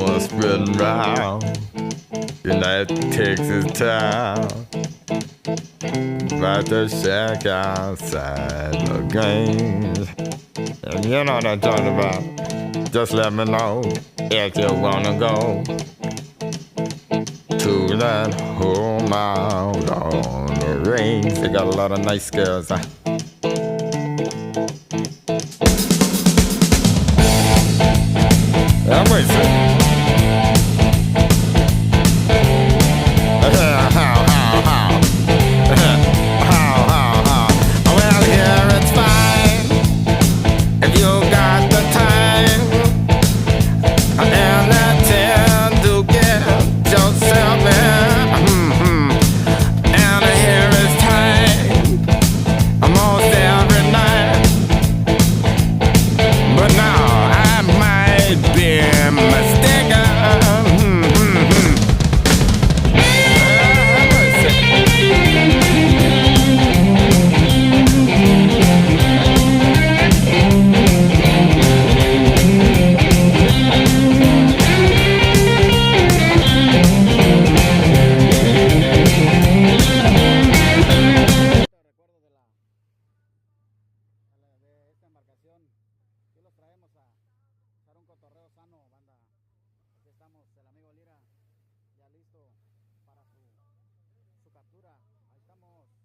rumors spreading round United Texas town about the shack outside the games. And you know what I'm talking about. Just let me know if you wanna go to that home out on the range. They got a lot of nice girls. I'm racing. Well, here it's fine if you got the time and the time to get yourself in. And here is time almost every night. But now I might be mistaken. Aquí los traemos a echar un cotorreo sano, banda. Aquí estamos, el amigo Lira, ya listo para su captura. Ahí estamos.